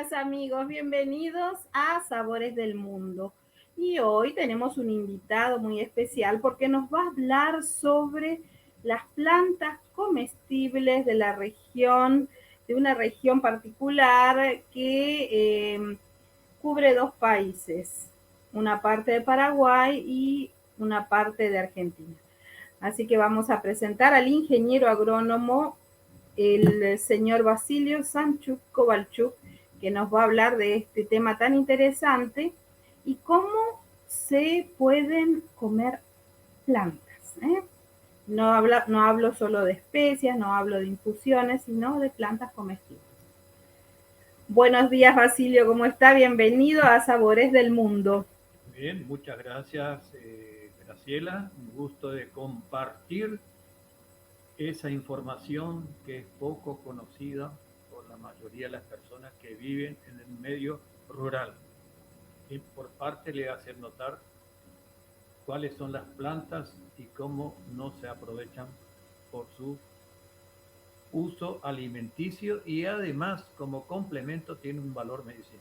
días amigos, bienvenidos a Sabores del Mundo. Y hoy tenemos un invitado muy especial porque nos va a hablar sobre las plantas comestibles de la región, de una región particular que cubre dos países, una parte de Paraguay y una parte de Argentina. Así que vamos a presentar al ingeniero agrónomo, el señor Basilio Sanchuk Kovalchuk, que nos va a hablar de este tema tan interesante y cómo se pueden comer plantas. No hablo solo de especias, no hablo de infusiones, sino de plantas comestibles. Buenos días, Basilio, ¿cómo está? Bienvenido a Sabores del Mundo. Bien, muchas gracias, Graciela. Un gusto de compartir esa información que es poco conocida por la mayoría de las personas que viven en el medio rural. Y por parte le hacer notar cuáles son las plantas y cómo no se aprovechan por su uso alimenticio y además como complemento tiene un valor medicinal.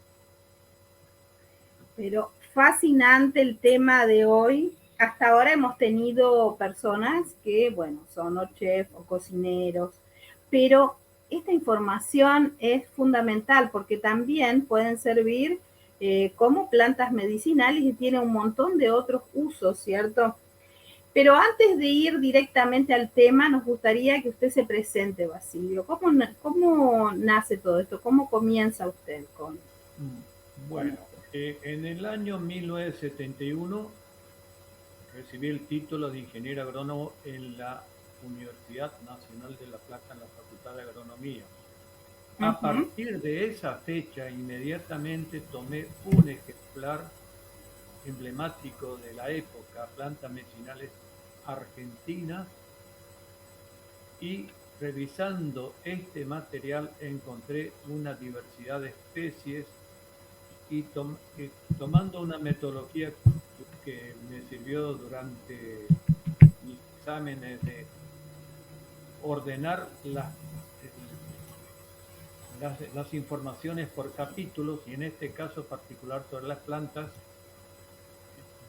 Pero fascinante el tema de hoy. Hasta ahora hemos tenido personas que, bueno, son o chefs o cocineros, pero esta información es fundamental porque también pueden servir como plantas medicinales y tiene un montón de otros usos, ¿cierto? Pero antes de ir directamente al tema, nos gustaría que usted se presente, Basilio. ¿Cómo nace todo esto? ¿Cómo comienza usted con Bueno, en el año 1971 recibí el título de ingeniero agrónomo en la Universidad Nacional de La Plata, en la Facultad de Agronomía. A Uh-huh. partir de esa fecha, inmediatamente tomé un ejemplar emblemático de la época, Plantas Medicinales Argentinas, y revisando este material encontré una diversidad de especies y tomando una metodología que me sirvió durante mis exámenes de ordenar las informaciones por capítulos y en este caso particular sobre las plantas,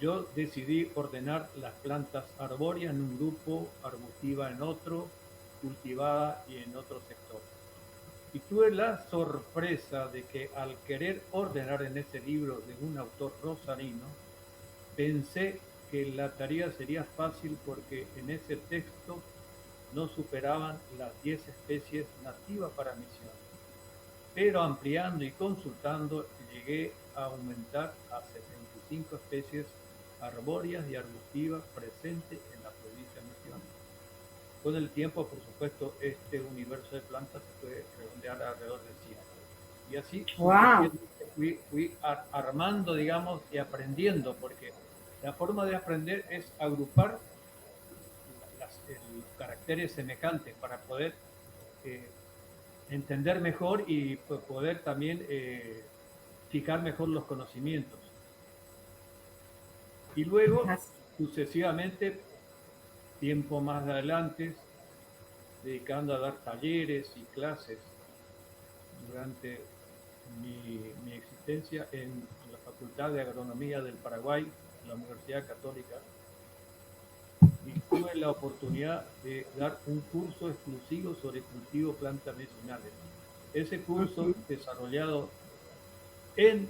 yo decidí ordenar las plantas arbóreas en un grupo, arbustiva en otro, cultivada y en otro sector. Y tuve la sorpresa de que al querer ordenar en ese libro de un autor rosarino, pensé que la tarea sería fácil porque en ese texto no superaban las 10 especies nativas para Misiones. Pero ampliando y consultando llegué a aumentar a 65 especies arbóreas y arbustivas presentes en la provincia de Misiones. Con el tiempo, por supuesto, este universo de plantas se puede redondear alrededor de 100. Y así Wow. sucesivamente fui armando, digamos, y aprendiendo, porque la forma de aprender es agrupar los caracteres semejantes para poder eh, entender mejor y poder también fijar mejor los conocimientos. Y luego, sucesivamente, tiempo más adelante, dedicando a dar talleres y clases durante mi existencia en la Facultad de Agronomía del Paraguay, en la Universidad Católica, y tuve la oportunidad de dar un curso exclusivo sobre cultivo de plantas medicinales. Ese curso desarrollado en,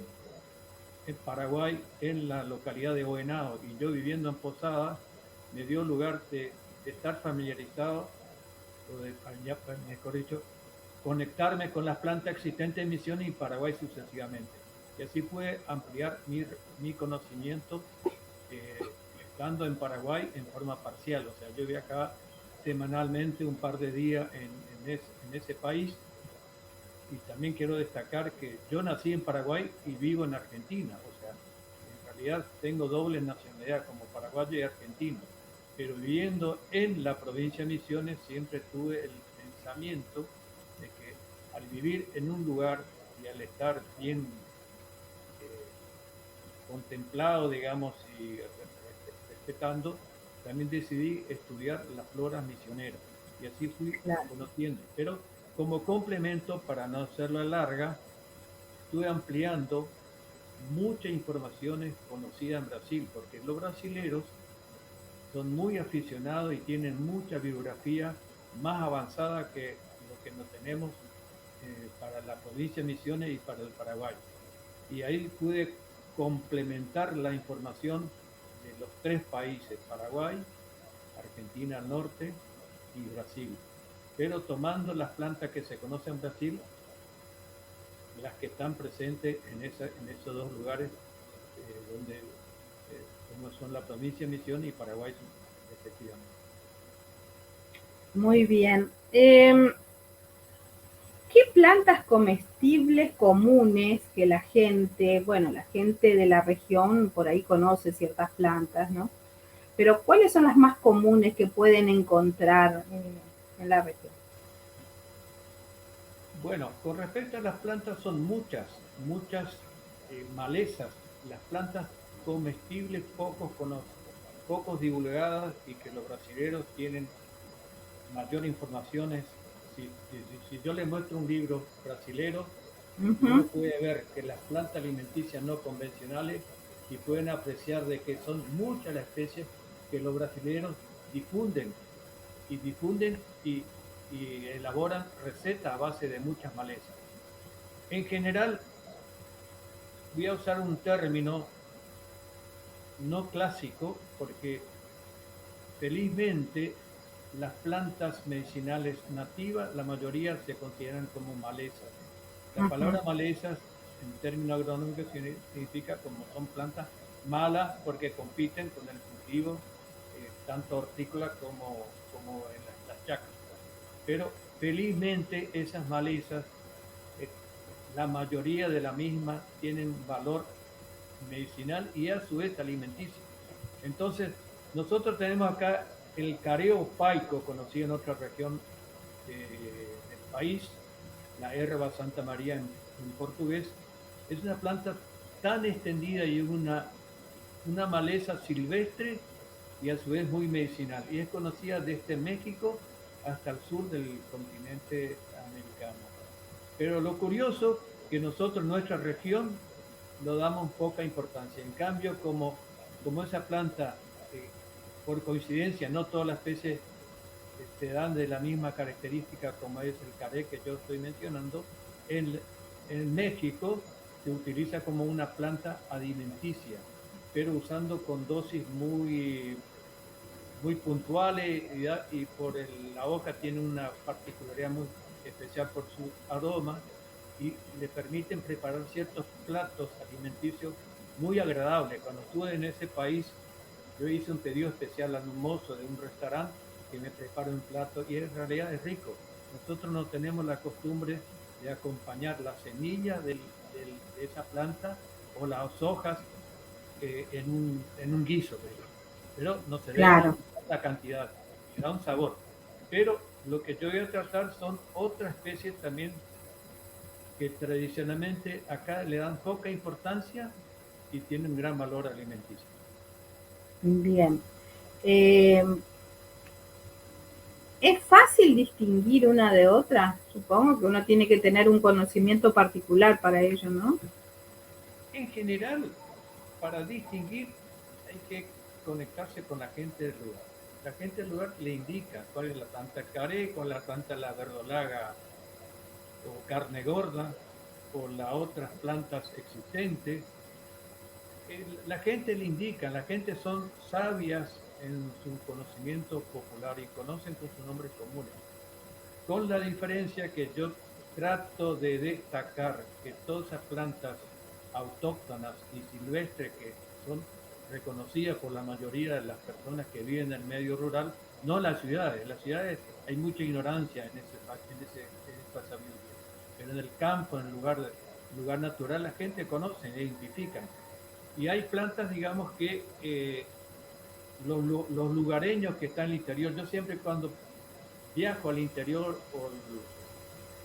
en Paraguay, en la localidad de Oenao, y yo viviendo en Posada, me dio lugar de estar familiarizado, o de, mejor dicho, conectarme con las plantas existentes en Misiones y Paraguay sucesivamente. Y así pude ampliar mi conocimiento estando en Paraguay en forma parcial. O sea, yo viajaba semanalmente un par de días en ese país. Y también quiero destacar que yo nací en Paraguay y vivo en Argentina. O sea, en realidad tengo doble nacionalidad como paraguayo y argentino. Pero viviendo en la provincia de Misiones siempre tuve el pensamiento de que al vivir en un lugar y al estar bien eh, contemplado, digamos, y respetando, también decidí estudiar las floras misioneras. Y así fui Claro. conociendo. Pero como complemento, para no hacerlo larga, estuve ampliando muchas informaciones conocidas en Brasil, porque los brasileros son muy aficionados y tienen mucha bibliografía más avanzada que lo que no tenemos para la provincia de Misiones y para el Paraguay. Y ahí pude complementar la información de los tres países, Paraguay, Argentina al norte y Brasil. Pero tomando las plantas que se conocen en Brasil, las que están presentes en esos dos lugares, donde como son la provincia de Misiones y Paraguay, respectivamente. Muy bien. ¿Qué plantas comestibles comunes que la gente, bueno, la gente de la región por ahí conoce ciertas plantas, ¿no? Pero ¿cuáles son las más comunes que pueden encontrar en la región? Bueno, con respecto a las plantas son muchas malezas. Las plantas comestibles pocos divulgadas y que los brasileños tienen mayor información. Si yo les muestro un libro brasilero, uno puede ver que las plantas alimenticias no convencionales y pueden apreciar de que son muchas las especies que los brasileños difunden y elaboran recetas a base de muchas malezas. En general, voy a usar un término no clásico porque felizmente las plantas medicinales nativas, la mayoría se consideran como malezas. La palabra malezas en términos agronómicos significa como son plantas malas porque compiten con el cultivo tanto hortícola como en las chacras. Pero felizmente esas malezas, la mayoría de las mismas tienen valor medicinal y a su vez alimenticio. Entonces, nosotros tenemos acá el careo paico, conocido en otra región del país, la herba Santa María en portugués. Es una planta tan extendida y una maleza silvestre y a su vez muy medicinal. Y es conocida desde México hasta el sur del continente americano. Pero lo curioso que nosotros, nuestra región, lo damos poca importancia. En cambio, como esa planta, por coincidencia, no todas las especies se dan de la misma característica como es el caré que yo estoy mencionando, en México se utiliza como una planta alimenticia, pero usando con dosis muy puntuales y la hoja tiene una particularidad muy especial por su aroma y le permiten preparar ciertos platos alimenticios muy agradables. Cuando estuve en ese país, yo hice un pedido especial al mozo de un restaurante que me prepara un plato y en realidad es rico. Nosotros no tenemos la costumbre de acompañar la semilla de esa planta o las hojas en un guiso, pero no se debe Claro. la cantidad, le da un sabor. Pero lo que yo voy a tratar son otras especies también que tradicionalmente acá le dan poca importancia y tienen gran valor alimenticio. Bien. Eh, ¿Es fácil distinguir una de otra? Supongo que uno tiene que tener un conocimiento particular para ello, ¿no? En general, para distinguir hay que conectarse con la gente del lugar. La gente del lugar le indica cuál es la planta caré, cuál es la planta la verdolaga o carne gorda, o las otras plantas existentes. La gente le indica, la gente son sabias en su conocimiento popular y conocen con sus nombres comunes. Con la diferencia que yo trato de destacar que todas esas plantas autóctonas y silvestres que son reconocidas por la mayoría de las personas que viven en el medio rural, no en las ciudades. En las ciudades hay mucha ignorancia en esa sabiduría. Pero en el campo, en el lugar natural, la gente conoce, identifica. Y hay plantas, digamos, que los lugareños que están en el interior, yo siempre cuando viajo al interior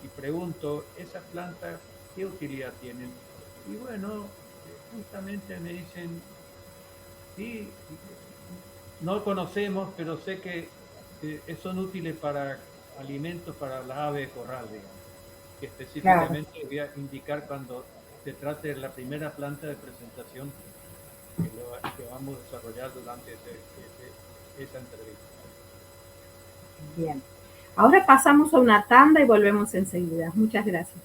y pregunto, ¿esas plantas qué utilidad tienen? Y bueno, justamente me dicen, sí, no conocemos, pero sé que son útiles para alimentos para las aves de corral, digamos, que Claro. específicamente voy a indicar cuando se trata de la primera planta de presentación que vamos a desarrollar durante esa entrevista. Bien. Ahora pasamos a una tanda y volvemos enseguida. Muchas gracias.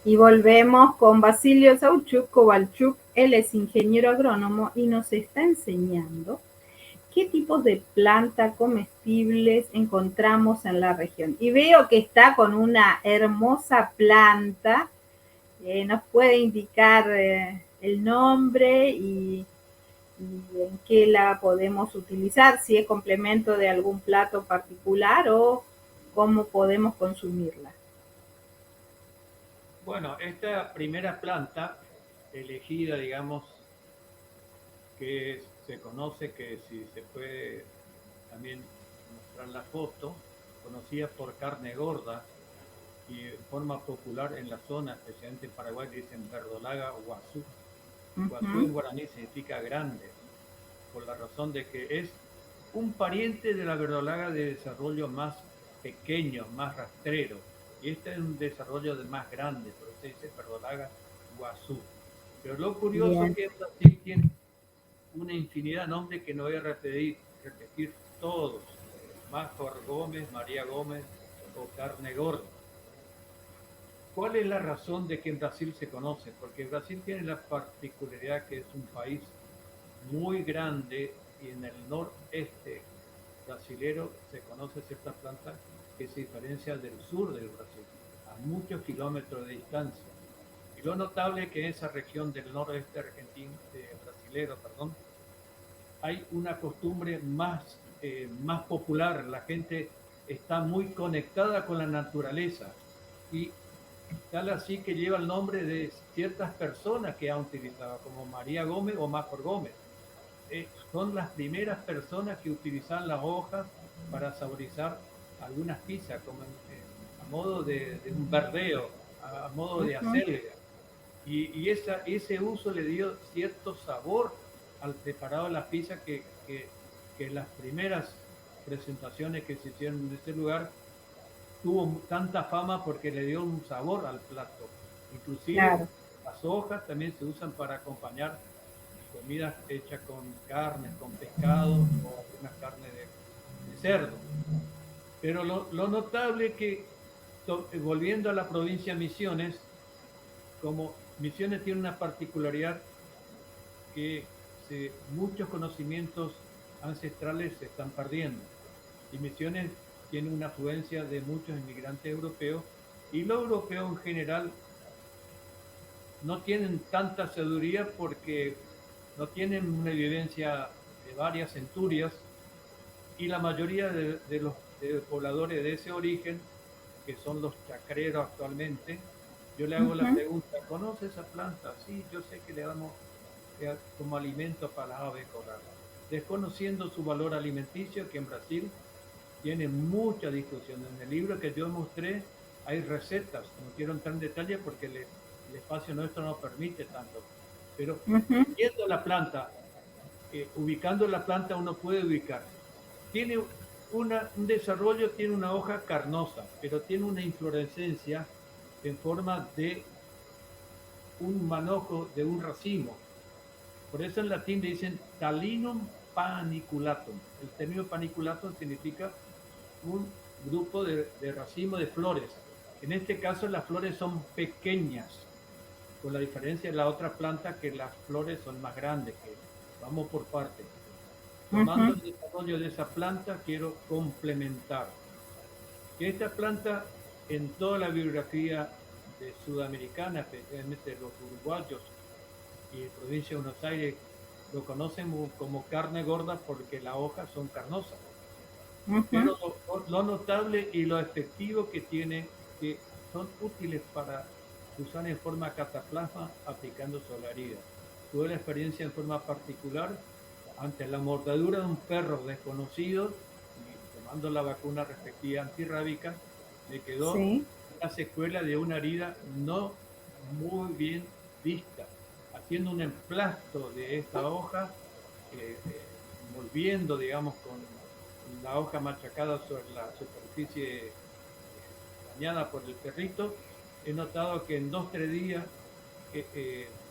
Y volvemos con Basilio Sauchuk Kovalchuk. Él es ingeniero agrónomo y nos está enseñando qué tipos de plantas comestibles encontramos en la región. Y veo que está con una hermosa planta. Nos puede indicar el nombre y en qué la podemos utilizar, si es complemento de algún plato particular o cómo podemos consumirla. Bueno, esta primera planta elegida, digamos, que se conoce, que si se puede también mostrar la foto, conocida por carne gorda y en forma popular en la zona, especialmente en Paraguay, dicen verdolaga o guazú. Guazú en guaraní significa grande, por la razón de que es un pariente de la verdolaga de desarrollo más pequeño, más rastrero. Y este es un desarrollo de más grande, por eso se dice verdolaga guazú. Pero lo curioso es que Brasil tiene una infinidad de nombres que no voy a repetir todos. Major Gómez, María Gómez o carne gorda. ¿Cuál es la razón de que en Brasil se conoce? Porque Brasil tiene la particularidad que es un país muy grande y en el noreste brasilero se conoce cierta planta que se diferencia del sur del Brasil, a muchos kilómetros de distancia. Y lo notable es que en esa región del noroeste argentino, brasilero, perdón, hay una costumbre más popular. La gente está muy conectada con la naturaleza y tal así que lleva el nombre de ciertas personas que han utilizado, como María Gómez o Major Gómez. Son las primeras personas que utilizan las hojas para saborizar algunas pizzas, como a modo de un verdeo, a modo de acelga. Y ese uso le dio cierto sabor al preparado de las pizzas que las primeras presentaciones que se hicieron en este lugar tuvo tanta fama porque le dio un sabor al plato. Inclusive las hojas también se usan para acompañar comidas hechas con carne, con pescado o alguna carne de cerdo. Pero lo notable es que, volviendo a la provincia de Misiones, como Misiones tiene una particularidad que muchos conocimientos ancestrales se están perdiendo. Y Misiones tiene una afluencia de muchos inmigrantes europeos y los europeos en general no tienen tanta sabiduría porque no tienen una vivencia de varias centurias y la mayoría de los pobladores de ese origen, que son los chacreros actualmente, yo le hago la pregunta, ¿conoce esa planta? Sí, yo sé que le damos como alimento para las aves corrales, desconociendo su valor alimenticio, que en Brasil tiene mucha discusión. En el libro que yo mostré hay recetas, no quiero entrar en detalle porque el espacio nuestro no permite tanto, pero viendo la planta, ubicando la planta uno puede ubicar. Tiene un desarrollo tiene una hoja carnosa, pero tiene una inflorescencia en forma de un manojo de un racimo. Por eso en latín le dicen talinum paniculatum. El término paniculatum significa un grupo de racimo de flores. En este caso las flores son pequeñas, con la diferencia de la otra planta que las flores son más grandes. Que vamos por partes. Tomando Ujú. el desarrollo de esa planta, quiero complementar que esta planta en toda la biografía de sudamericana, especialmente los uruguayos y provincia de Buenos Aires, lo conocen como carne gorda porque las hojas son carnosas. Ujú. Pero lo notable y lo efectivo que tiene, que son útiles para usar en forma cataplasma aplicando sobre la herida. Tuve la experiencia en forma particular ante la mordedura de un perro desconocido y tomando la vacuna respectiva antirrábica, me quedó Sí. la secuela de una herida no muy bien vista, haciendo un emplasto de esta hoja, volviendo, digamos, con la hoja machacada sobre la superficie dañada por el perrito. He notado que en 2 o 3 días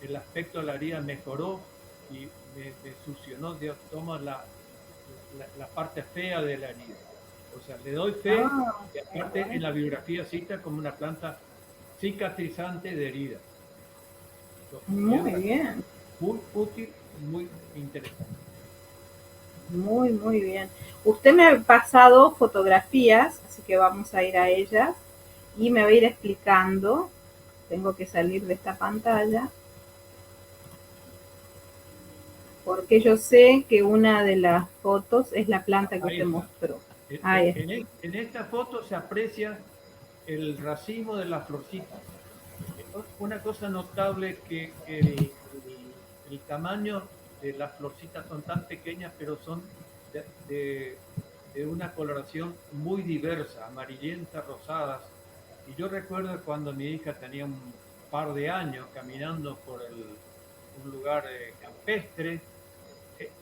el aspecto de la herida mejoró y me succionó, toma la parte fea de la herida. O sea, le doy fe Ah, y aparte en la biografía cita como una planta cicatrizante de herida. Es muy bien, muy útil, muy interesante. muy bien. Usted me ha pasado fotografías, así que vamos a ir a ellas y me va a ir explicando. Tengo que salir de esta pantalla porque yo sé que una de las fotos es la planta que Ahí usted está. mostró. Ahí está. En esta foto se aprecia el racimo de las florcitas. Una cosa notable que el tamaño de las florcitas son tan pequeñas, pero son de, de- de una coloración muy diversa, amarillentas, rosadas. Y yo recuerdo cuando mi hija tenía un par de años caminando por un lugar campestre,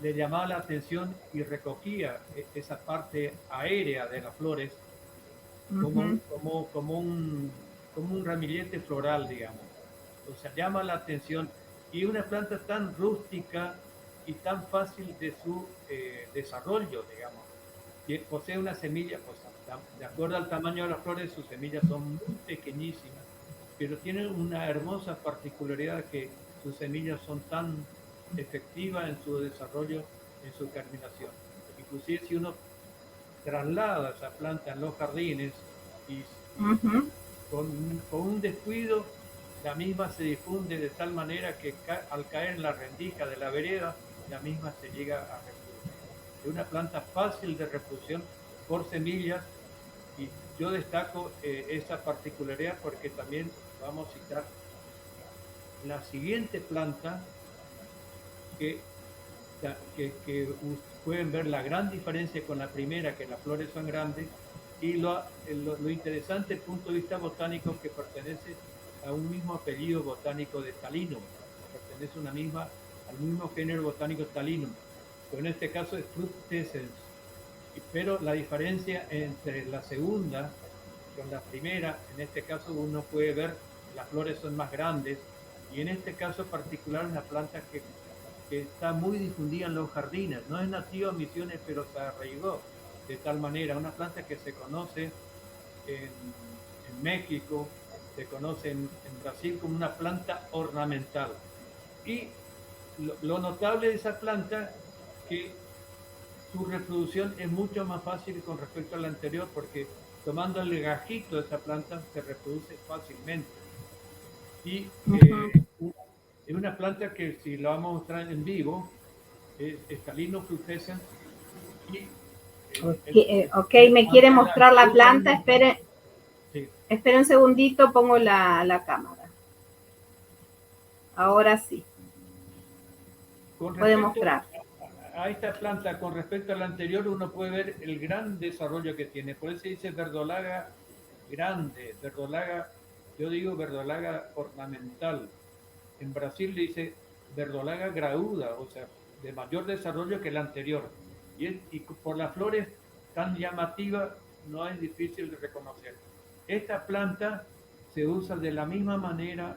le llamaba la atención y recogía esa parte aérea de las flores Ujú. como un ramillete floral, digamos. O sea, llama la atención y una planta tan rústica y tan fácil de su desarrollo, digamos. Que posee una semilla, pues de acuerdo al tamaño de las flores, sus semillas son muy pequeñísimas, pero tienen una hermosa particularidad que sus semillas son tan efectivas en su desarrollo, en su germinación. Inclusive si uno traslada esa planta en los jardines y Ujú. con un descuido, la misma se difunde de tal manera que al caer en la rendija de la vereda, la misma se llega a reproducir. Es una planta fácil de reproducción por semillas y yo destaco esa particularidad porque también vamos a citar la siguiente planta que, que pueden ver la gran diferencia con la primera, que las flores son grandes, y lo interesante desde el punto de vista botánico que pertenece a un mismo apellido botánico de Talinum, pertenece a al mismo género botánico Talinum, pero en este caso es Fructescens. Pero la diferencia entre la segunda con la primera, en este caso uno puede ver las flores son más grandes y en este caso particular una planta que está muy difundida en los jardines. No es nativa de Misiones, pero se arraigó de tal manera. Una planta que se conoce en, en México, se conoce en Brasil como una planta ornamental. Y lo notable de esa planta que su reproducción es mucho más fácil con respecto a la anterior porque tomando el legajito de esa planta se reproduce fácilmente. Y Ujú. es una planta que si la vamos a mostrar en vivo, es Calino frucescens y Ok, ok, tiene me quiere mostrar la planta. absolutamente, Espere, sí. espere un segundito, pongo la cámara. Ahora sí, Con puede respecto mostrar. a esta planta, con respecto a la anterior, uno puede ver el gran desarrollo que tiene. Por eso se dice verdolaga grande, verdolaga, yo digo verdolaga ornamental. En Brasil le dice verdolaga graúda, o sea, de mayor desarrollo que la anterior. Y por las flores tan llamativa, no es difícil de reconocer. Esta planta se usa de la misma manera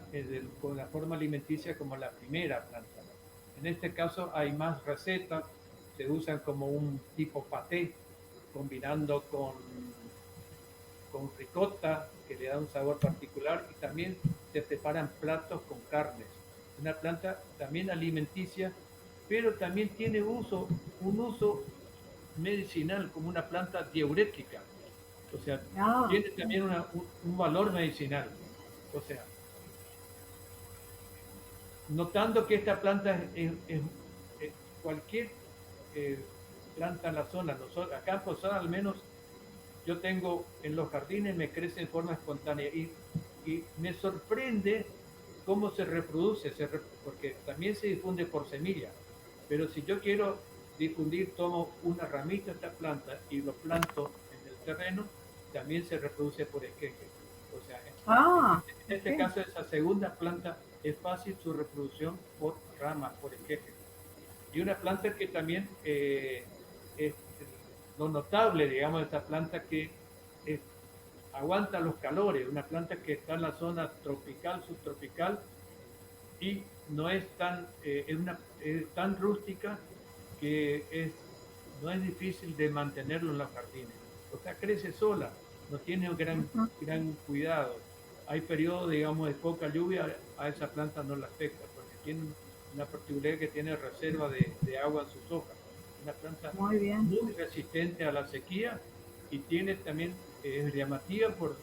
con la forma alimenticia como la primera planta. En este caso hay más recetas, se usan como un tipo paté, combinando con ricota, que le da un sabor particular, y también se preparan platos con carnes. Una planta también alimenticia, pero también tiene un uso medicinal como una planta diurética. O sea, tiene también un valor medicinal. O sea, notando que esta planta es cualquier planta en la zona, acá en Posada al menos, yo tengo en los jardines, me crece en forma espontánea y me sorprende cómo se reproduce, porque también se difunde por semilla, pero si yo quiero difundir, tomo una ramita de esta planta y lo planto en el terreno, también se reproduce por esqueje. O sea, en este caso, esa segunda planta es fácil su reproducción por ramas, por esqueje. Y una planta que también es lo notable, digamos, de esta planta que aguanta los calores, una planta que está en la zona tropical, subtropical, y no es tan, es tan rústica que no es difícil de mantenerlo en los jardines. O sea, crece sola, no tiene un gran cuidado. Hay periodos, digamos, de poca lluvia, a esa planta no la afecta, porque tiene una particularidad que tiene reserva de agua en sus hojas. Una planta muy resistente a la sequía y tiene también, es llamativa por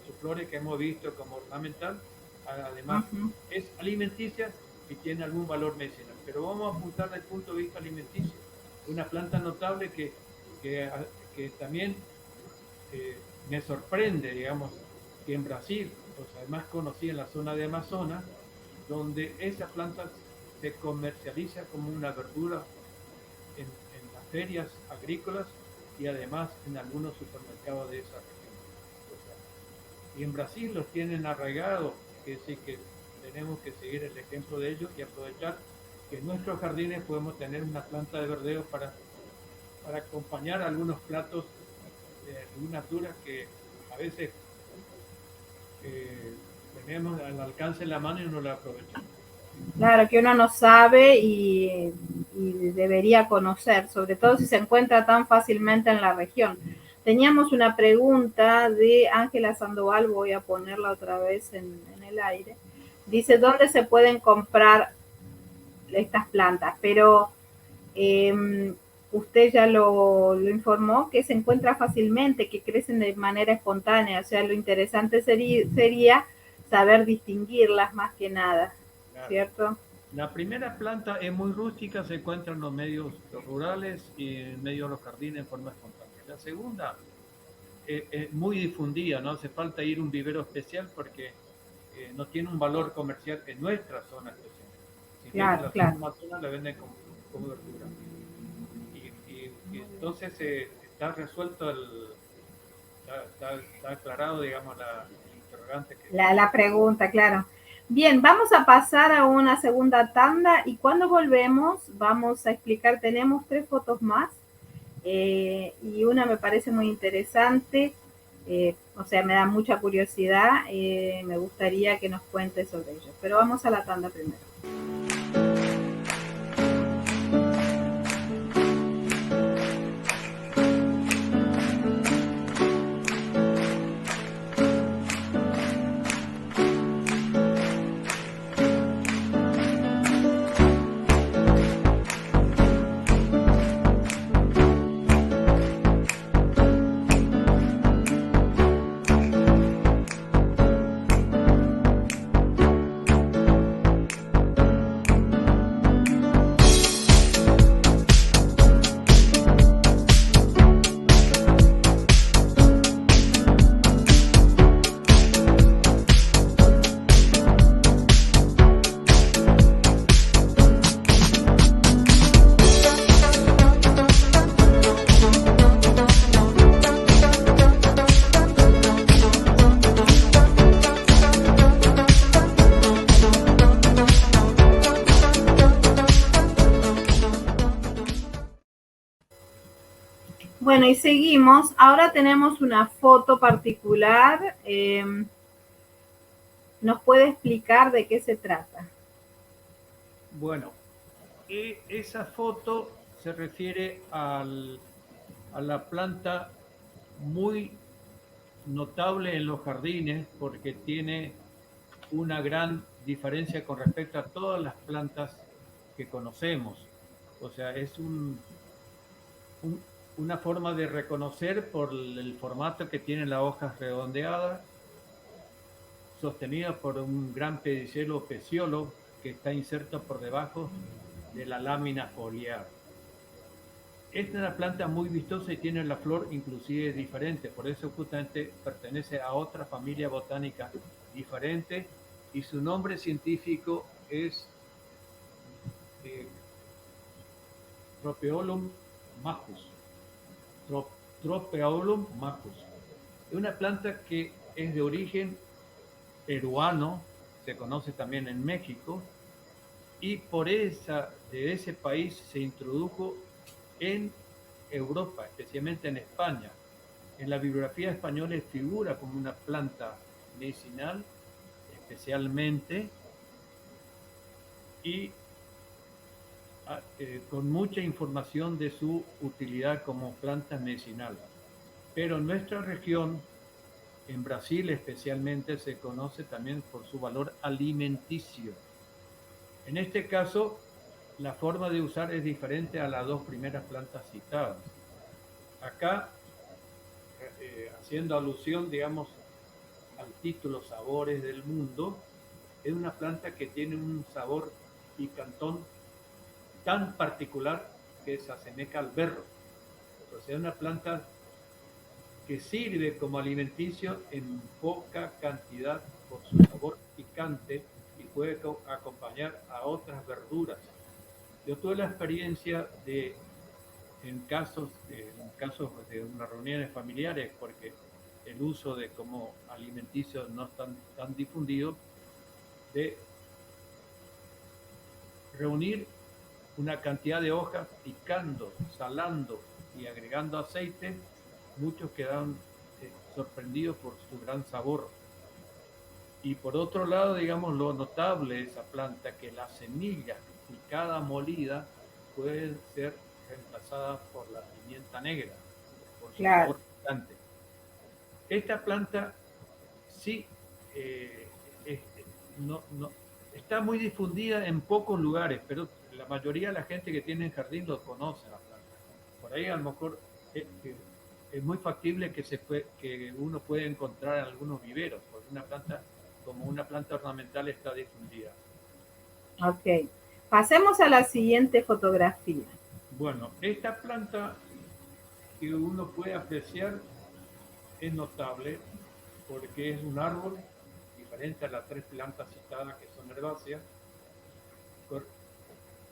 sus flores que hemos visto como ornamental. Además, es alimenticia y tiene algún valor medicinal. Pero vamos a apuntar desde el punto de vista alimenticio. Una planta notable que también me sorprende, digamos, que en Brasil, o sea, más conocida en la zona de Amazonas, donde esa planta se comercializa como una verdura en las ferias agrícolas y además en algunos supermercados de esa región. O sea, y en Brasil los tienen arraigados, que sí que tenemos que seguir el ejemplo de ellos y aprovechar que en nuestros jardines podemos tener una planta de verdeo para acompañar algunos platos de algunas duras que a veces tenemos al alcance de la mano y no la aprovechamos. Claro, que uno no sabe y debería conocer, sobre todo si se encuentra tan fácilmente en la región. Teníamos una pregunta de Ángela Sandoval, voy a ponerla otra vez en el aire. Dice, ¿dónde se pueden comprar estas plantas? Pero usted ya lo informó, que se encuentra fácilmente, que crecen de manera espontánea. O sea, lo interesante sería saber distinguirlas más que nada. Claro. ¿Cierto? La primera planta es muy rústica, se encuentra en los medios rurales y en medio de los jardines en forma espontánea. La segunda es muy difundida, no hace falta ir a un vivero especial porque no tiene un valor comercial en nuestra zona especial. Si claro, bien en la zona la venden como verdura. Y entonces está resuelto está aclarado, digamos, el interrogante. La pregunta, claro. Bien, vamos a pasar a una segunda tanda y cuando volvemos vamos a explicar, tenemos 3 fotos más y una me parece muy interesante, o sea, me da mucha curiosidad, me gustaría que nos cuente sobre ello, pero vamos a la tanda primero. Bueno, y seguimos. Ahora tenemos una foto particular. ¿Nos puede explicar de qué se trata? Bueno, esa foto se refiere a la planta muy notable en los jardines porque tiene una gran diferencia con respecto a todas las plantas que conocemos. O sea, es un, una forma de reconocer por el formato que tiene la hoja redondeada, sostenida por un gran pedicelo o peciolo que está inserto por debajo de la lámina foliar. Esta es una planta muy vistosa y tiene la flor inclusive diferente, por eso justamente pertenece a otra familia botánica diferente y su nombre científico es eh, Tropeolum majus. Tropeolum majus. Es una planta que es de origen peruano, se conoce también en México, y de ese país se introdujo en Europa, especialmente en España. En la bibliografía española figura como una planta medicinal, especialmente, y con mucha información de su utilidad como planta medicinal. Pero en nuestra región, en Brasil especialmente, se conoce también por su valor alimenticio. En este caso, la forma de usar es diferente a las dos primeras plantas citadas. Acá, haciendo alusión, digamos, al título Sabores del Mundo, es una planta que tiene un sabor picantón tan particular que se asemeja al berro. O sea, es una planta que sirve como alimenticio en poca cantidad por su sabor picante y puede acompañar a otras verduras. Yo tuve la experiencia en casos de unas reuniones familiares, porque el uso de como alimenticio no es tan difundido, de reunir una cantidad de hojas picando, salando y agregando aceite. Muchos quedaron sorprendidos por su gran sabor. Y por otro lado, digamos, lo notable de esa planta, que la semilla picada molida puede ser reemplazada por la pimienta negra, por su Claro. sabor picante. Esta planta sí no, está muy difundida en pocos lugares, pero la mayoría de la gente que tiene en jardín lo conoce la planta. Por ahí a lo mejor es muy factible que uno puede encontrar en algunos viveros, porque una planta como una planta ornamental está difundida. Ok. Pasemos a la siguiente fotografía. Bueno, esta planta que uno puede apreciar es notable porque es un árbol diferente a las tres plantas citadas que son herbáceas. Cor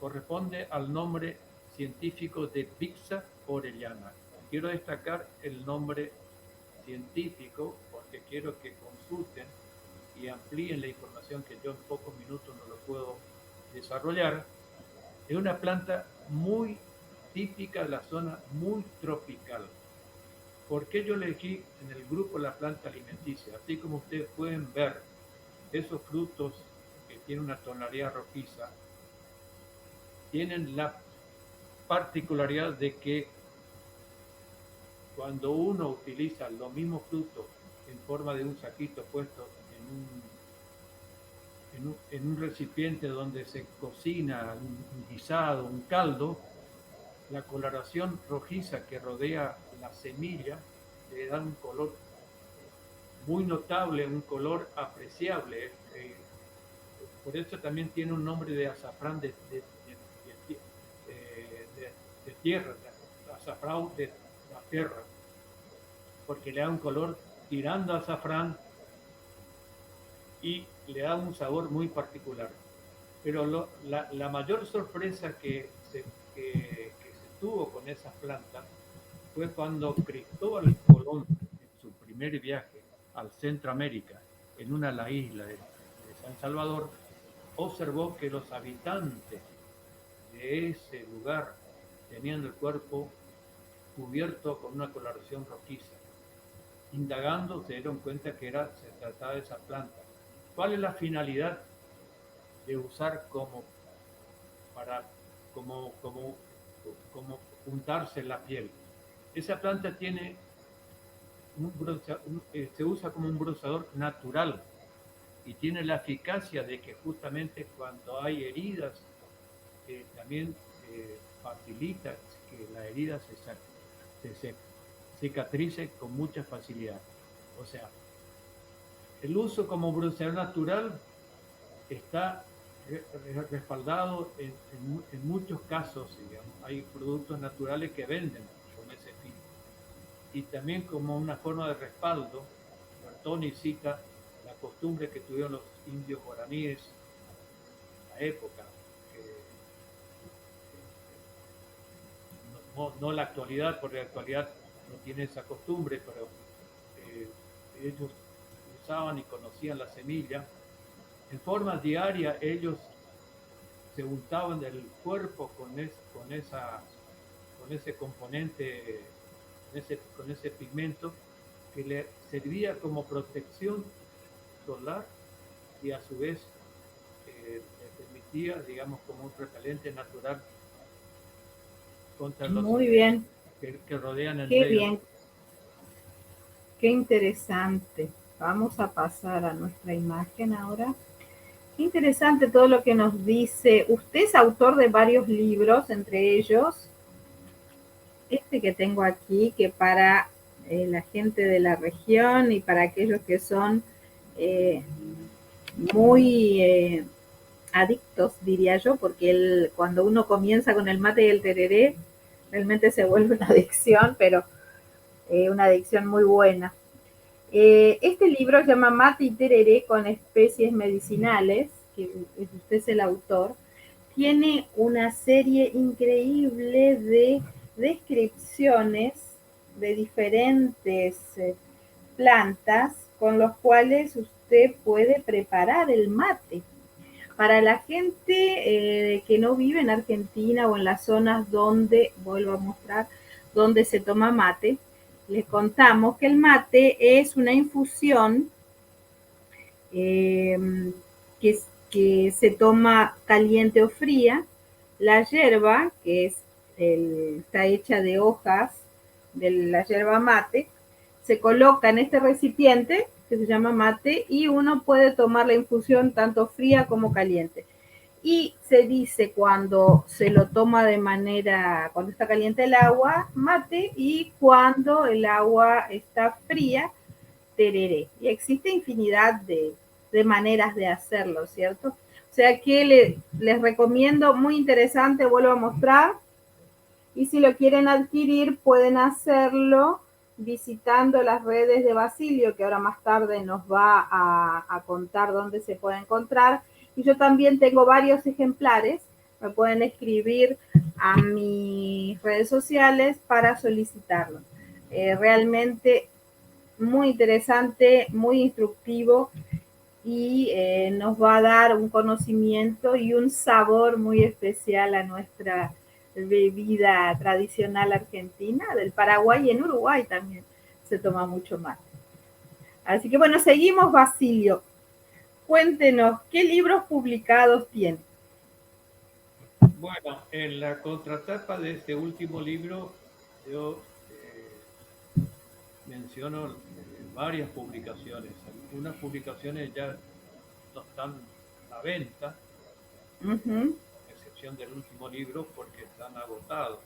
corresponde al nombre científico de Bixa orellana. Quiero destacar el nombre científico porque quiero que consulten y amplíen la información que yo en pocos minutos no lo puedo desarrollar. Es una planta muy típica de la zona, muy tropical. ¿Por qué yo elegí en el grupo la planta alimenticia? Así como ustedes pueden ver, esos frutos que tienen una tonalidad rojiza, tienen la particularidad de que cuando uno utiliza los mismos frutos en forma de un saquito puesto en un recipiente donde se cocina un guisado, un caldo, la coloración rojiza que rodea la semilla le da un color muy notable, un color apreciable. Por eso también tiene un nombre de azafrán de tierra, de azafrán de la tierra, porque le da un color tirando a azafrán y le da un sabor muy particular. Pero la mayor sorpresa que se tuvo con esas plantas fue cuando Cristóbal Colón, en su primer viaje al Centroamérica, en una de las islas de San Salvador, observó que los habitantes de ese lugar tenían el cuerpo cubierto con una coloración rojiza. Indagando se dieron cuenta que se trataba de esa planta. ¿Cuál es la finalidad de usar como untarse la piel? Esa planta tiene se usa como un bronceador natural y tiene la eficacia de que justamente cuando hay heridas también facilita que la herida se cicatrice con mucha facilidad. O sea, el uso como bronceador natural está respaldado en muchos casos, digamos. Hay productos naturales que venden con ese fin. Y también como una forma de respaldo, Bertoni cita la costumbre que tuvieron los indios guaraníes en la época, no la actualidad, porque la actualidad no tiene esa costumbre, pero ellos usaban y conocían la semilla. En forma diaria ellos se untaban del cuerpo con ese componente, con ese pigmento que le servía como protección solar y a su vez le permitía, digamos, como un repelente natural contra los Muy bien. que rodean el Qué medio. bien. Qué interesante. Vamos a pasar a nuestra imagen ahora. Qué interesante todo lo que nos dice. Usted es autor de varios libros, entre ellos este que tengo aquí, que para la gente de la región y para aquellos que son muy adictos, diría yo, porque cuando uno comienza con el mate y el tereré, realmente se vuelve una adicción, pero una adicción muy buena. Este libro se llama Mate y Tereré con especies medicinales, que usted es el autor. Tiene una serie increíble de descripciones de diferentes plantas con los cuales usted puede preparar el mate. Para la gente que no vive en Argentina o en las zonas donde, vuelvo a mostrar, donde se toma mate, les contamos que el mate es una infusión eh, que, que se toma caliente o fría. La hierba, que está hecha de hojas de la hierba mate, se coloca en este recipiente que se llama mate y uno puede tomar la infusión tanto fría como caliente. Y se dice cuando se lo toma de manera, cuando está caliente el agua, mate, y cuando el agua está fría, tereré. Y existe infinidad de maneras de hacerlo, ¿cierto? O sea que les recomiendo, muy interesante, vuelvo a mostrar. Y si lo quieren adquirir, pueden hacerlo visitando las redes de Basilio, que ahora más tarde nos va a contar dónde se puede encontrar. Y yo también tengo varios ejemplares. Me pueden escribir a mis redes sociales para solicitarlo. Realmente muy interesante, muy instructivo y nos va a dar un conocimiento y un sabor muy especial a nuestra bebida tradicional argentina, del Paraguay, y en Uruguay también se toma mucho mate. Así que bueno, seguimos, Basilio. Cuéntenos, ¿qué libros publicados tiene? Bueno, en la contratapa de este último libro yo menciono varias publicaciones. Algunas publicaciones ya no están a venta, a excepción del último libro, porque están agotados.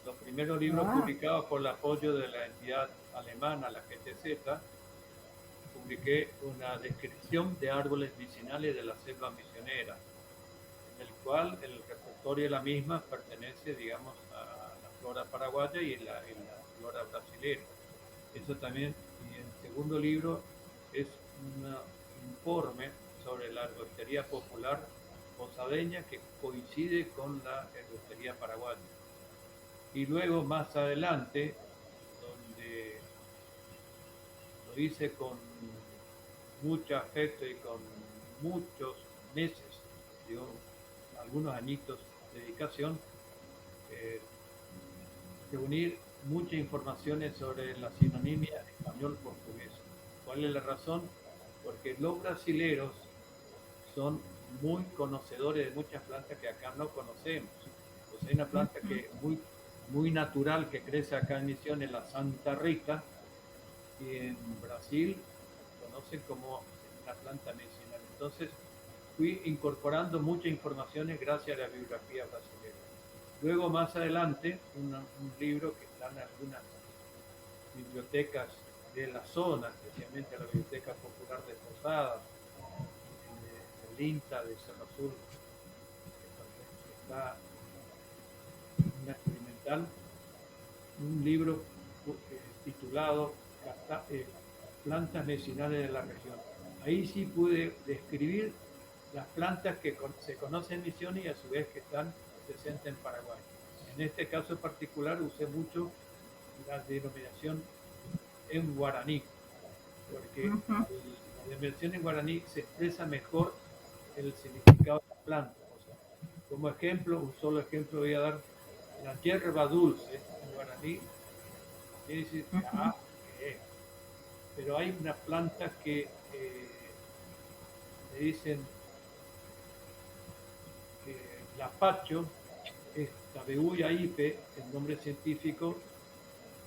Los primeros libros publicados por el apoyo de la entidad alemana, la GTZ, publiqué una descripción de árboles medicinales de la selva misionera, en el cual el repertorio de la misma pertenece, digamos, a la flora paraguaya y la flora brasileña. Eso también, y el segundo libro es un informe sobre la herboristería popular posadeña que coincide con la herboristería paraguaya. Y luego, más adelante, donde lo hice con mucho afecto y con muchos meses, digo, algunos añitos de dedicación, reunir muchas informaciones sobre la sinonimia español-portugués. ¿Cuál es la razón? Porque los brasileros son muy conocedores de muchas plantas que acá no conocemos. Pues hay una planta que es muy natural que crece acá en Misiones, la Santa Rita, y en Brasil conocen como una planta medicinal. Entonces fui incorporando muchas informaciones gracias a la bibliografía brasileña. Luego más adelante un libro que está en algunas bibliotecas de la zona, especialmente la Biblioteca Popular de Posadas, el INTA de Cerro Azul, que está en una experimental, un libro titulado Plantas medicinales de la región. Ahí sí pude describir las plantas que se conocen en Misiones y a su vez que están presentes en Paraguay. En este caso en particular usé mucho la denominación en guaraní, porque la denominación en guaraní se expresa mejor el significado de la planta. O sea, como ejemplo, un solo ejemplo voy a dar, la hierba dulce en guaraní quiere decir que pero hay unas plantas que le dicen lapacho, es Tabebuya ipe, el nombre científico,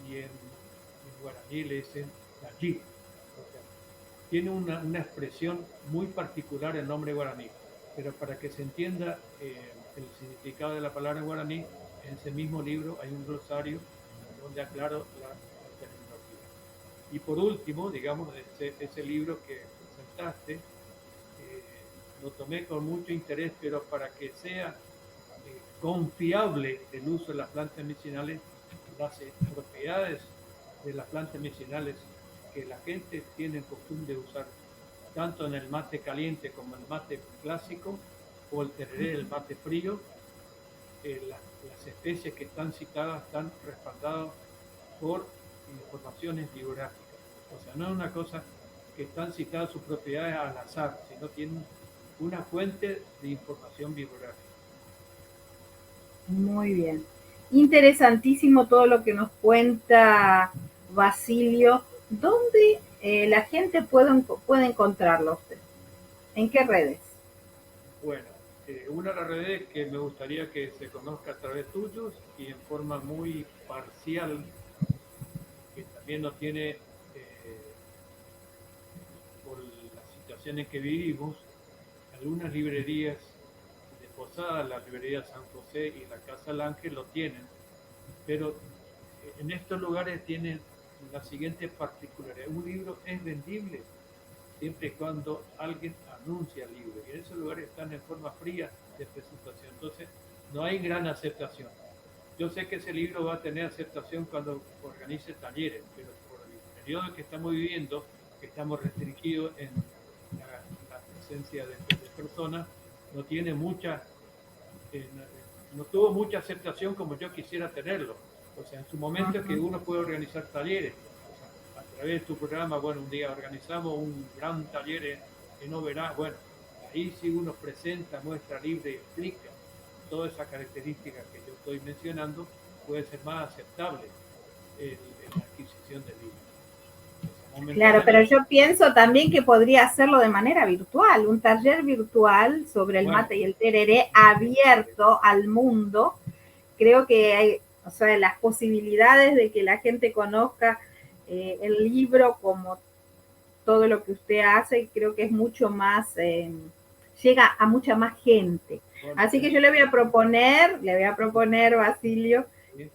y en guaraní le dicen tallí. O sea, tiene una expresión muy particular el nombre guaraní, pero para que se entienda el significado de la palabra guaraní, en ese mismo libro hay un glosario donde aclaro la terminología. Y por último, digamos, ese libro que presentaste, lo tomé con mucho interés, pero para que sea confiable el uso de las plantas medicinales, las propiedades de las plantas medicinales que la gente tiene costumbre de usar, tanto en el mate caliente como en el mate clásico, o el tereré, el mate frío, las especies que están citadas están respaldadas por informaciones biográficas. O sea, no es una cosa que están citadas sus propiedades al azar, sino tienen una fuente de información bibliográfica. Muy bien. Interesantísimo todo lo que nos cuenta Basilio. ¿Dónde la gente puede encontrarlo usted? ¿En qué redes? Bueno, una de las redes que me gustaría que se conozca a través tuyos y en forma muy parcial, que también no tiene, por las situaciones que vivimos, algunas librerías de Posada, la librería San José y la Casa del Ángel lo tienen, pero en estos lugares tienen la siguiente particularidad: un libro es vendible siempre y cuando alguien anuncia el libro, y en esos lugares están en forma fría de presentación, entonces no hay gran aceptación. Yo sé que ese libro va a tener aceptación cuando organice talleres, pero por el periodo que estamos viviendo, que estamos restringidos en la presencia de personas, no tiene no tuvo mucha aceptación como yo quisiera tenerlo. O sea, en su momento que uno puede organizar talleres, a través de tu programa, bueno, un día organizamos un gran taller en Oberá, bueno, ahí sí uno presenta, muestra libre y explica todas esas características que yo estoy mencionando, puede ser más aceptable en la adquisición del libro. Claro, pero yo pienso también que podría hacerlo de manera virtual, un taller virtual sobre el mate y el tereré abierto al mundo. Creo que hay, o sea, las posibilidades de que la gente conozca el libro como todo lo que usted hace, creo que es mucho más, llega a mucha más gente. Así que yo le voy a proponer, Basilio,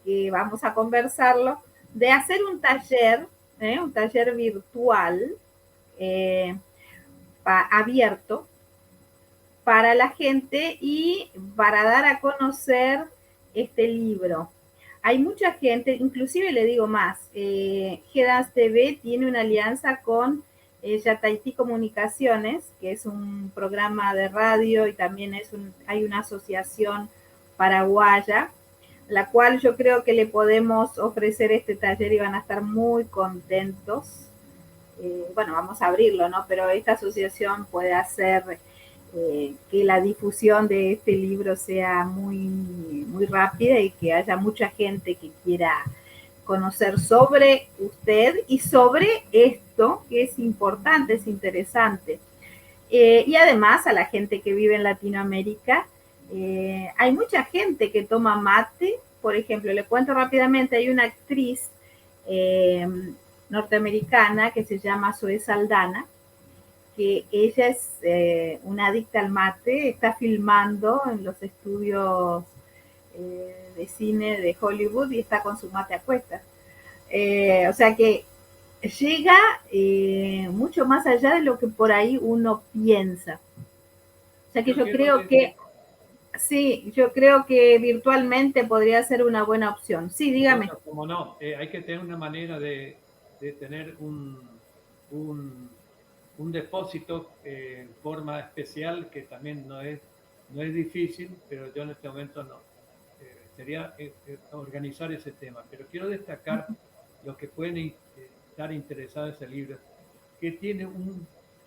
que vamos a conversarlo, de hacer un taller virtual abierto para la gente y para dar a conocer este libro. Hay mucha gente, inclusive le digo más, GEDAS TV tiene una alianza con Yataití Comunicaciones, que es un programa de radio y también hay una asociación paraguaya, la cual yo creo que le podemos ofrecer este taller y van a estar muy contentos. Bueno, vamos a abrirlo, ¿no? Pero esta asociación puede hacer que la difusión de este libro sea muy, muy rápida y que haya mucha gente que quiera conocer sobre usted y sobre esto que es importante, es interesante. Y además a la gente que vive en Latinoamérica, hay mucha gente que toma mate. Por ejemplo, le cuento rápidamente, hay una actriz eh, norteamericana que se llama Zoe Saldana, que ella es una adicta al mate, está filmando en los estudios de cine de Hollywood y está con su mate a cuestas. O sea que llega mucho más allá de lo que por ahí uno piensa. O sea que yo creo que sí, yo creo que virtualmente podría ser una buena opción. Sí, dígame. Bueno, como no, hay que tener una manera de tener un depósito en forma especial que también no es difícil, pero yo en este momento no. Sería organizar ese tema. Pero quiero destacar los que pueden estar interesados en ese libro, que tiene un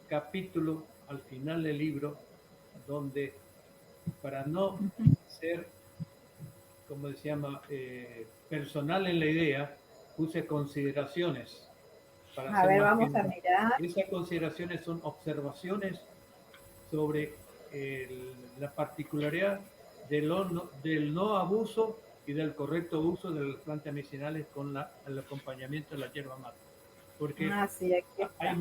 capítulo al final del libro donde, para no ser, como se llama, personal en la idea, puse consideraciones para A ser ver, más vamos a general. mirar. Esas consideraciones son observaciones sobre la particularidad del no abuso y del correcto uso de las plantas medicinales con el acompañamiento de la hierba mate. Porque sí, aquí está. hay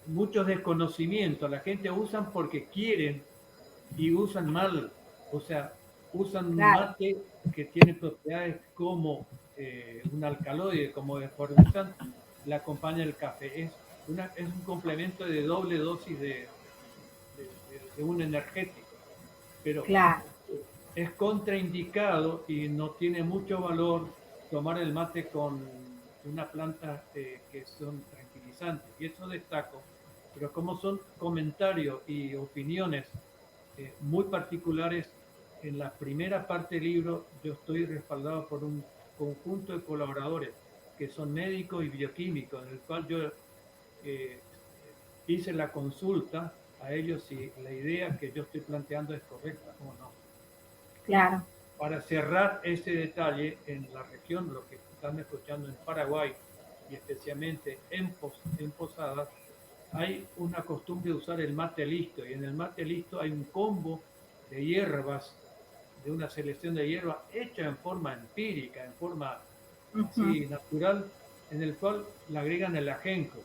muchos desconocimientos. La gente usan porque quieren y usan mal. O sea, usan Claro. mate que tiene propiedades como un alcaloide, como desforzan, la acompaña el café. Es un complemento de doble dosis de un energético, pero Claro. es contraindicado y no tiene mucho valor tomar el mate con una planta que son tranquilizantes. Y eso destaco, pero como son comentarios y opiniones muy particulares, en la primera parte del libro yo estoy respaldado por un conjunto de colaboradores que son médicos y bioquímicos, en el cual yo eh, hice la consulta a ellos si la idea que yo estoy planteando es correcta o no. Claro. Para cerrar ese detalle, en la región, lo que están escuchando en Paraguay y especialmente en Posadas, hay una costumbre de usar el mate listo, y en el mate listo hay un combo de hierbas, de una selección de hierbas hecha en forma empírica, en forma así natural, en el cual le agregan el ajenjo.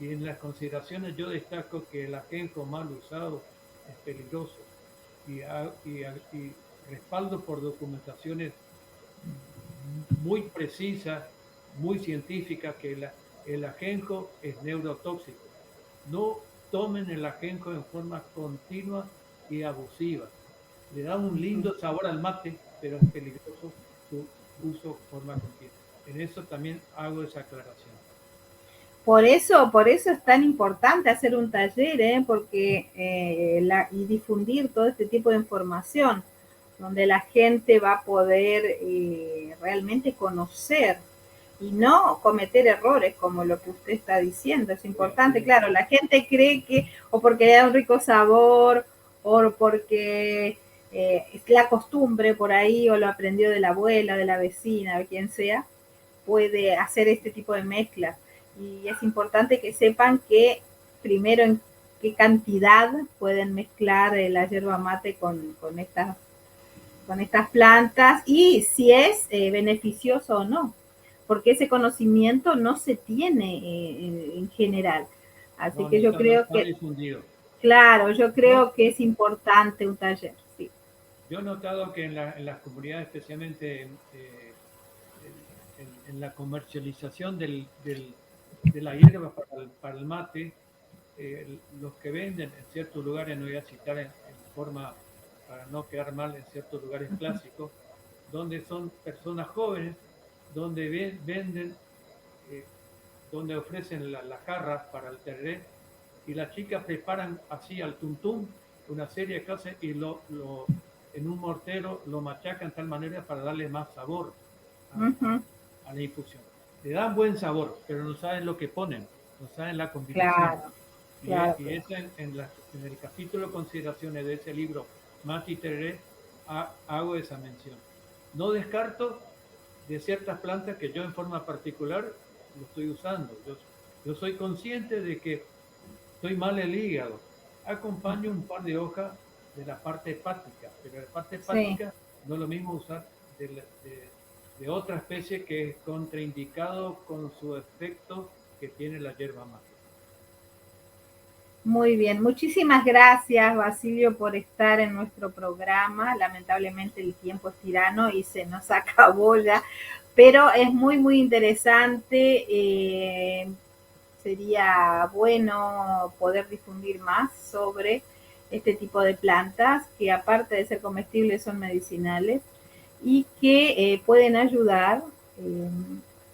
Y en las consideraciones yo destaco que el ajenjo mal usado es peligroso, y respaldo por documentaciones muy precisas, muy científicas, que el ajenjo es neurotóxico. No tomen el ajenjo en forma continua y abusiva. Le da un lindo sabor al mate, pero es peligroso su uso en forma continua. En eso también hago esa aclaración. Por eso es tan importante hacer un taller, porque y difundir todo este tipo de información, donde la gente va a poder realmente conocer y no cometer errores como lo que usted está diciendo. Es importante, claro, la gente cree que o porque le da un rico sabor o porque es la costumbre por ahí o lo aprendió de la abuela, de la vecina, de quien sea, puede hacer este tipo de mezclas. Y es importante que sepan que primero en qué cantidad pueden mezclar la yerba mate con estas plantas y si es beneficioso o no, porque ese conocimiento no se tiene en general. Así No, que yo creo está que, difundido. claro, yo creo que es importante un taller, sí. Yo he notado que en las comunidades, especialmente en la comercialización de la hierba para el mate, los que venden en ciertos lugares, no voy a citar en forma para no quedar mal, en ciertos lugares clásicos, donde son personas jóvenes, donde venden, eh, donde ofrecen las jarras para el tereré, y las chicas preparan así al tuntún una serie de cosas y en un mortero lo machacan de tal manera para darle más sabor a la infusión. Le dan buen sabor, pero no saben lo que ponen, no saben la combinación. Claro, claro, Y eso en el capítulo de consideraciones de ese libro, Mate y Tereré, hago esa mención. No descarto de ciertas plantas que yo en forma particular lo estoy usando. Yo soy consciente de que estoy mal el hígado. Acompaño un par de hojas de la parte hepática, pero la parte Sí. hepática no es lo mismo usar de otra especie que es contraindicado con su efecto que tiene la hierba mate. Muy bien, muchísimas gracias Basilio por estar en nuestro programa. Lamentablemente el tiempo es tirano y se nos acabó ya, pero es muy interesante. Sería bueno poder difundir más sobre este tipo de plantas que aparte de ser comestibles son medicinales y que pueden ayudar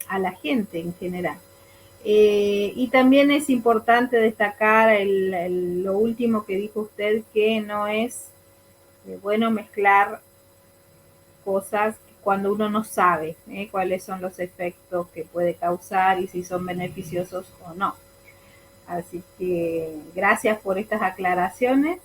a la gente en general. Y también es importante destacar lo último que dijo usted, que no es bueno mezclar cosas cuando uno no sabe cuáles son los efectos que puede causar y si son beneficiosos o no. Así que gracias por estas aclaraciones.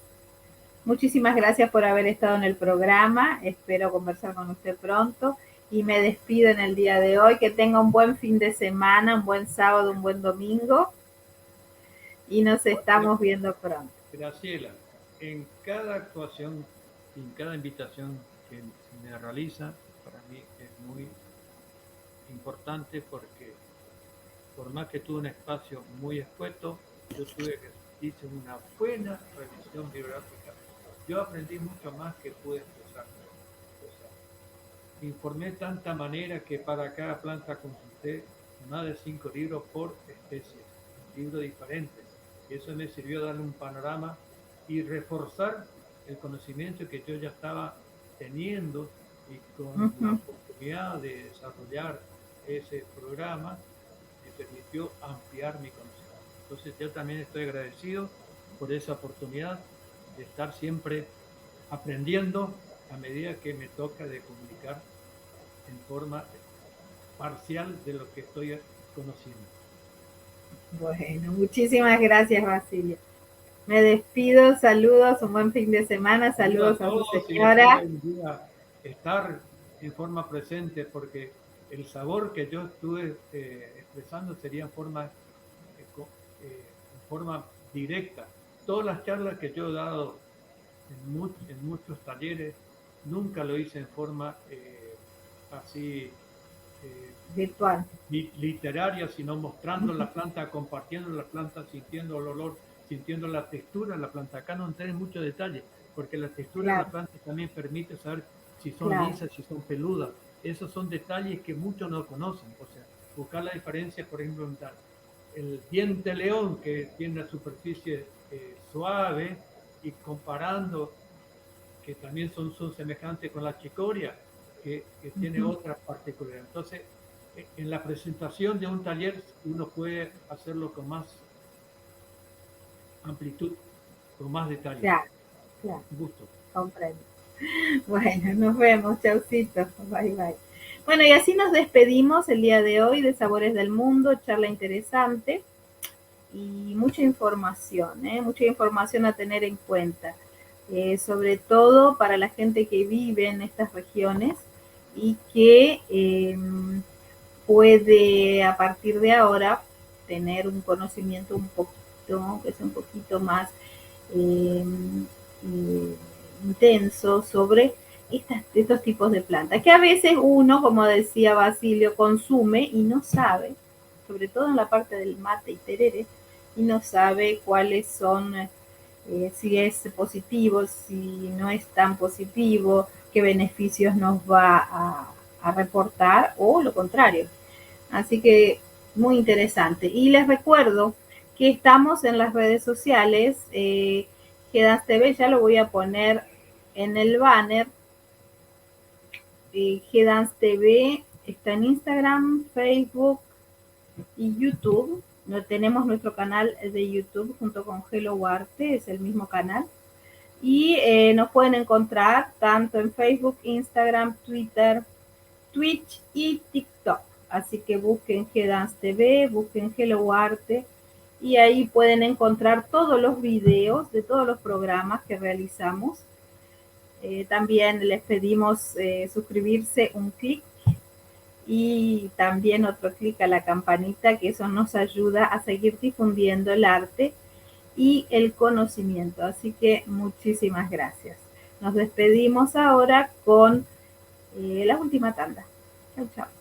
Muchísimas gracias por haber estado en el programa. Espero conversar con usted pronto y me despido en el día de hoy. Que tenga un buen fin de semana, un buen sábado, un buen domingo y nos estamos viendo pronto. Graciela, en cada actuación, en cada invitación que me realiza, para mí es muy importante porque por más que tuve un espacio muy escueto, yo hice una buena revisión bibliográfica. Yo aprendí mucho más que pude expresar. Informé de tanta manera que para cada planta consulté más de 5 libros por especie, libros diferentes. Eso me sirvió a darle un panorama y reforzar el conocimiento que yo ya estaba teniendo, y con la oportunidad de desarrollar ese programa me permitió ampliar mi conocimiento. Entonces yo también estoy agradecido por esa oportunidad de estar siempre aprendiendo a medida que me toca de comunicar en forma parcial de lo que estoy conociendo. Bueno, muchísimas gracias, Basilio. Me despido, saludos, un buen fin de semana, saludos a su señora. Estar en forma presente, porque el sabor que yo estuve expresando sería en forma directa. Todas las charlas que yo he dado en muchos talleres, nunca lo hice en forma así virtual, literaria, sino mostrando la planta, compartiendo la planta, sintiendo el olor, sintiendo la textura de la planta. Acá no entré en muchos detalles, porque la textura de la planta también permite saber si son lisas, si son peludas. Esos son detalles que muchos no conocen. O sea, buscar la diferencia, por ejemplo, entre el diente león, que tiene una superficie suave, y comparando, que también son semejantes con la chicoria, que tiene otras particularidades. Entonces, en la presentación de un taller uno puede hacerlo con más amplitud, con más detalle. Claro. Un gusto. Comprendo. Bueno, nos vemos, chaucito, bye bye. Bueno, y así nos despedimos el día de hoy de Sabores del Mundo, charla interesante y mucha información a tener en cuenta, sobre todo para la gente que vive en estas regiones y que puede a partir de ahora tener un conocimiento que es un poquito más intenso sobre estos tipos de plantas, que a veces uno, como decía Basilio, consume y no sabe, sobre todo en la parte del mate y tereré, y no sabe cuáles son, si es positivo, si no es tan positivo, qué beneficios nos va a reportar o lo contrario. Así que muy interesante. Y les recuerdo que estamos en las redes sociales, Gedans TV, ya lo voy a poner en el banner. Gedans TV está en Instagram, Facebook y YouTube. Tenemos nuestro canal de YouTube junto con Hello Huarte, es el mismo canal. Y nos pueden encontrar tanto en Facebook, Instagram, Twitter, Twitch y TikTok. Así que busquen Gedans TV, busquen Hello Huarte y ahí pueden encontrar todos los videos de todos los programas que realizamos. También les pedimos suscribirse, un clic y también otro clic a la campanita, que eso nos ayuda a seguir difundiendo el arte y el conocimiento. Así que muchísimas gracias. Nos despedimos ahora con la última tanda. Chau, chau.